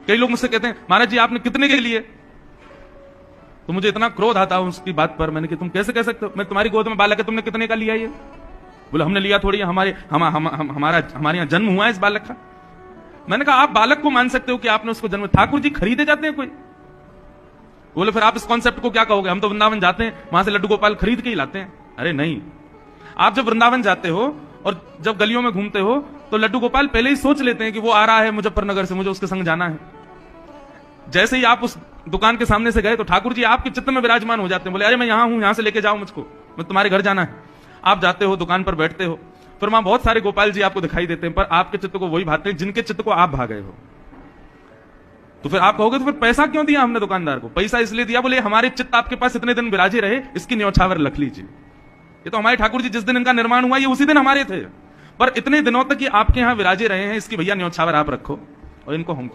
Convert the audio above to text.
कई लोग मुझसे कहते हैं महाराज जी आपने कितने के लिए, तो मुझे इतना क्रोध आता है उसकी बात पर। मैंने कि तुम कैसे कह सकते हो, मैं तुम्हारी गोद में बालक है, तुमने कितने का लिया ये? बोले हमने लिया थोड़ी, हमारे हमारे यहाँ जन्म हुआ है इस बालक का। मैंने कहा आप बालक को मान सकते हो कि आपने उसको जन्म, ठाकुर जी खरीदे जाते हैं कोई? बोले फिर आप इस कॉन्सेप्ट को क्या कहोगे, हम तो वृंदावन जाते हैं वहां से लड्डू गोपाल खरीद के ही लाते हैं। अरे नहीं, आप जब वृंदावन जाते हो और जब गलियों में घूमते हो तो लड्डू गोपाल पहले ही सोच लेते हैं कि वो आ रहा है मुजफ्फरनगर से, मुझे उसके संग जाना है। जैसे ही आप उस दुकान के सामने से गए तो ठाकुर जी आपके चित्त में विराजमान हो जाते हैं। बोले अरे मैं यहां हूं, यहां से लेके जाओ मुझको, मैं तुम्हारे घर जाना है। आप जाते हो, दुकान पर बैठते हो, फिर वहां बहुत सारे गोपाल जी आपको दिखाई देते हैं, पर आपके चित्त को वही भाते हैं जिनके चित्त को आप भा गए हो। तो फिर आप कहोगे तो फिर पैसा क्यों दिया हमने दुकानदार को? पैसा इसलिए दिया, बोले हमारे चित्त आपके पास इतने दिन विराजे रहे, इसकी न्यौछावर रख लीजिए। ये तो हमारे ठाकुर जी जिस दिन इनका निर्माण हुआ ये उसी दिन हमारे थे, पर इतने दिनों तक ये आपके यहां विराजे रहे हैं, इसकी भैया न्यौछावर आप रखो और इनको हमको